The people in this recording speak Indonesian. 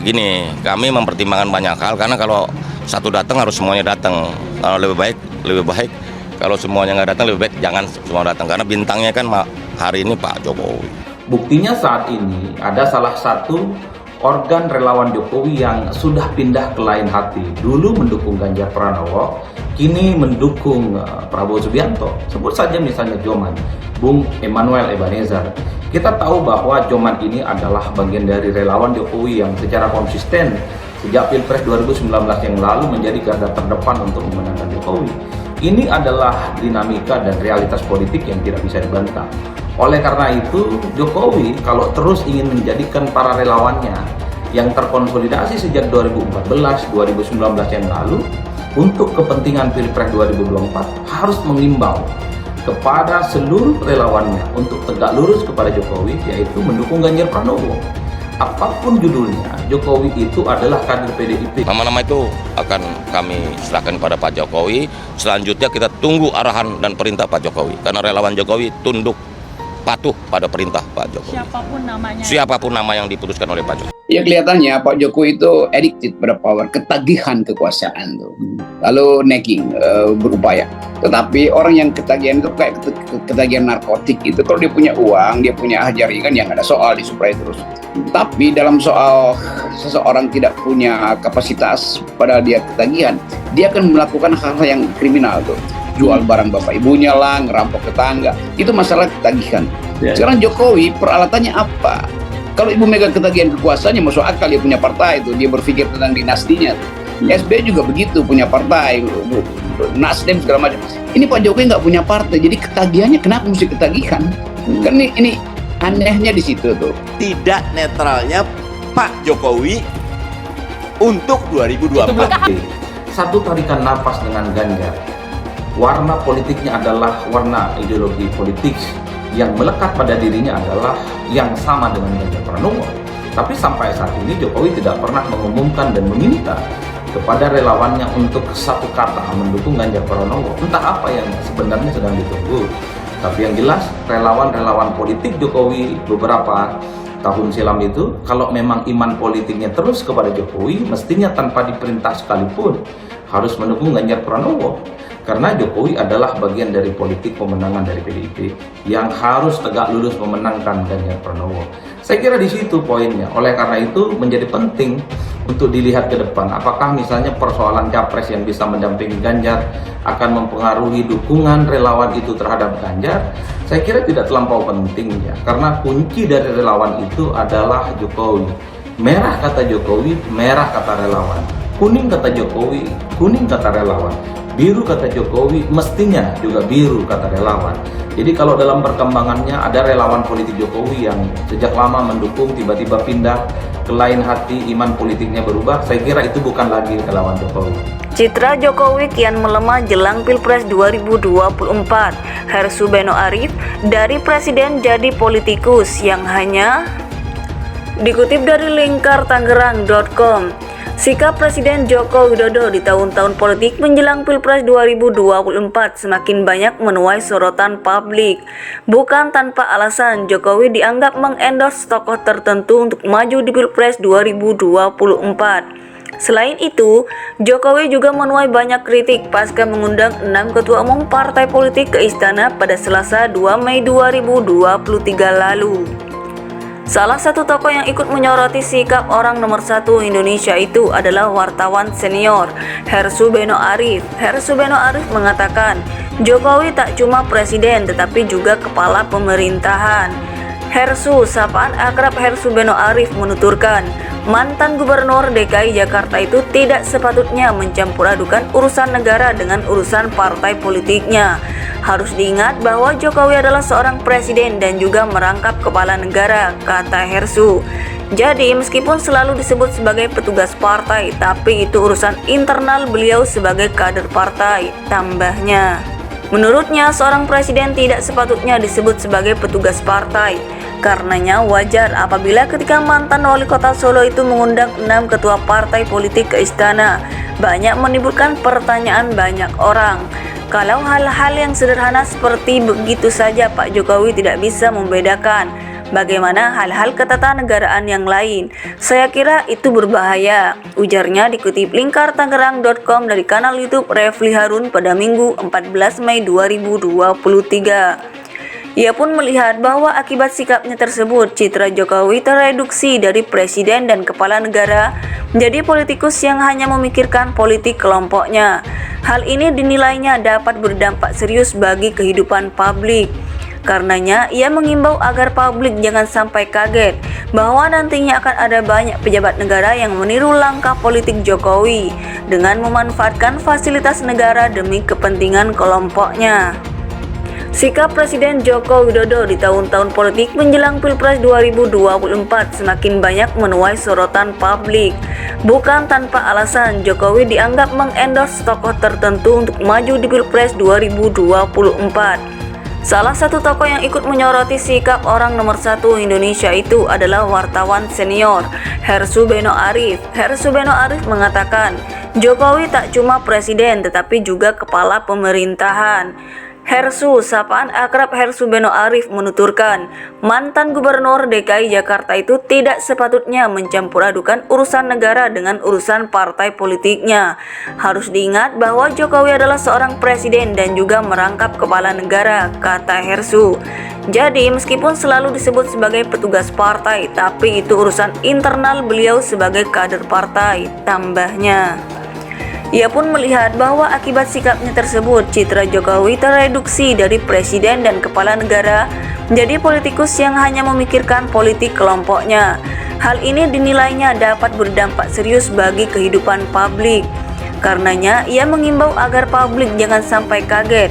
Gini, kami mempertimbangkan banyak hal karena kalau satu datang harus semuanya datang. Kalau lebih baik kalau semuanya nggak datang, lebih baik jangan semua datang karena bintangnya kan hari ini Pak Jokowi. Buktinya saat ini ada salah satu organ relawan Jokowi yang sudah pindah ke lain hati. Dulu mendukung Ganjar Pranowo, kini mendukung Prabowo Subianto. Sebut saja misalnya Joman, Bung Emmanuel Ebenezer. Kita tahu bahwa Joman ini adalah bagian dari relawan Jokowi yang secara konsisten sejak Pilpres 2019 yang lalu menjadi garda terdepan untuk memenangkan Jokowi. Ini adalah dinamika dan realitas politik yang tidak bisa dibantah. Oleh karena itu, Jokowi kalau terus ingin menjadikan para relawannya yang terkonsolidasi sejak 2014-2019 yang lalu untuk kepentingan Pilpres 2024 harus mengimbau kepada seluruh relawannya untuk tegak lurus kepada Jokowi, yaitu mendukung Ganjar Pranowo. Apapun judulnya, Jokowi itu adalah kader PDIP. Nama-nama itu akan kami serahkan kepada Pak Jokowi. Selanjutnya kita tunggu arahan dan perintah Pak Jokowi. Karena relawan Jokowi tunduk patuh pada perintah Pak Jokowi. Siapapun nama yang diputuskan oleh Pak Jokowi. Ya kelihatannya Pak Jokowi itu addicted pada power, ketagihan kekuasaan tuh. Lalu nagging, berupaya. Tetapi orang yang ketagihan itu kayak ketagihan narkotik itu, kalau dia punya uang, dia punya jaringan, yang ada soal disuplai terus. Tapi dalam soal seseorang tidak punya kapasitas padahal dia ketagihan, dia akan melakukan hal-hal yang kriminal tuh. Jual barang bapak ibunya lah, ngerampok tetangga, itu masalah ketagihan. Sekarang Jokowi peralatannya apa? Kalau Ibu Mega ketagihan kekuasaannya, masuk akal dia punya partai itu, dia berpikir tentang dinastinya. SBY juga begitu, punya partai, Nasdem segala macam. Ini Pak Jokowi nggak punya partai, jadi ketagihannya kenapa mesti ketagihan? Kan ini anehnya di situ tuh. Tidak netralnya Pak Jokowi untuk 2024. Satu tarikan nafas dengan Ganjar. Warna politiknya adalah warna ideologi politik yang melekat pada dirinya adalah yang sama dengan Ganjar Pranowo. Tapi sampai saat ini Jokowi tidak pernah mengumumkan dan meminta kepada relawannya untuk satu kata mendukung Ganjar Pranowo. Entah apa yang sebenarnya sedang ditunggu. Tapi yang jelas relawan-relawan politik Jokowi beberapa tahun silam itu, kalau memang iman politiknya terus kepada Jokowi, mestinya tanpa diperintah sekalipun harus mendukung Ganjar Pranowo. Karena Jokowi adalah bagian dari politik pemenangan dari PDIP yang harus tegak lurus memenangkan Ganjar Pranowo. Saya kira di situ poinnya. Oleh karena itu menjadi penting untuk dilihat ke depan. Apakah misalnya persoalan capres yang bisa mendampingi Ganjar akan mempengaruhi dukungan relawan itu terhadap Ganjar? Saya kira tidak terlampau penting ya. Karena kunci dari relawan itu adalah Jokowi. Merah kata Jokowi, merah kata relawan. Kuning kata Jokowi, kuning kata relawan. Biru kata Jokowi, mestinya juga biru kata relawan. Jadi kalau dalam perkembangannya ada relawan politik Jokowi yang sejak lama mendukung, tiba-tiba pindah ke lain hati, iman politiknya berubah, saya kira itu bukan lagi relawan Jokowi. Citra Jokowi kian melemah jelang Pilpres 2024. Hersu Beno Arif, dari presiden jadi politikus yang hanya dikutip dari lingkartangerang.com. Sikap Presiden Joko Widodo di tahun-tahun politik menjelang Pilpres 2024 semakin banyak menuai sorotan publik. Bukan tanpa alasan, Jokowi dianggap mengendorse tokoh tertentu untuk maju di Pilpres 2024. Selain itu, Jokowi juga menuai banyak kritik pasca mengundang 6 ketua umum partai politik ke istana pada Selasa 2 Mei 2023 lalu. Salah satu tokoh yang ikut menyoroti sikap orang nomor 1 Indonesia itu adalah wartawan senior Hersu Beno Arif. Hersu Beno Arif mengatakan, Jokowi tak cuma presiden tetapi juga kepala pemerintahan. Hersu, sapaan akrab Hersu Beno Arif menuturkan, mantan gubernur DKI Jakarta itu tidak sepatutnya mencampur adukan urusan negara dengan urusan partai politiknya. Harus diingat bahwa Jokowi adalah seorang presiden dan juga merangkap kepala negara, kata Hersu. Jadi meskipun selalu disebut sebagai petugas partai, tapi itu urusan internal beliau sebagai kader partai, tambahnya. Menurutnya, seorang presiden tidak sepatutnya disebut sebagai petugas partai. Karenanya wajar apabila ketika mantan wali kota Solo itu mengundang 6 ketua partai politik ke istana, banyak menimbulkan pertanyaan banyak orang. Kalau hal-hal yang sederhana seperti begitu saja Pak Jokowi tidak bisa membedakan Bagaimana hal-hal ketatanegaraan yang lain? Saya kira itu berbahaya, ujarnya dikutip lingkartangerang.com dari kanal YouTube Refli Harun pada Minggu 14 Mei 2023. Ia pun melihat bahwa akibat sikapnya tersebut, citra Jokowi tereduksi dari presiden dan kepala negara menjadi politikus yang hanya memikirkan politik kelompoknya. Hal ini dinilainya dapat berdampak serius bagi kehidupan publik. Karenanya, ia mengimbau agar publik jangan sampai kaget bahwa nantinya akan ada banyak pejabat negara yang meniru langkah politik Jokowi dengan memanfaatkan fasilitas negara demi kepentingan kelompoknya. Sikap Presiden Joko Widodo di tahun-tahun politik menjelang Pilpres 2024 semakin banyak menuai sorotan publik. Bukan tanpa alasan, Jokowi dianggap mengendorse tokoh tertentu untuk maju di Pilpres 2024. Salah satu tokoh yang ikut menyoroti sikap orang nomor 1 Indonesia itu adalah wartawan senior Hersu Beno Arif. Hersu Beno Arif mengatakan, Jokowi tak cuma presiden tetapi juga kepala pemerintahan. Hersu, sapaan akrab Hersu Beno Arif menuturkan, mantan gubernur DKI Jakarta itu tidak sepatutnya mencampur adukan urusan negara dengan urusan partai politiknya. Harus diingat bahwa Jokowi adalah seorang presiden dan juga merangkap kepala negara, kata Hersu. Jadi meskipun selalu disebut sebagai petugas partai, tapi itu urusan internal beliau sebagai kader partai, tambahnya. Ia pun melihat bahwa akibat sikapnya tersebut, citra Jokowi tereduksi dari presiden dan kepala negara menjadi politikus yang hanya memikirkan politik kelompoknya. Hal ini dinilainya dapat berdampak serius bagi kehidupan publik. Karenanya, ia mengimbau agar publik jangan sampai kaget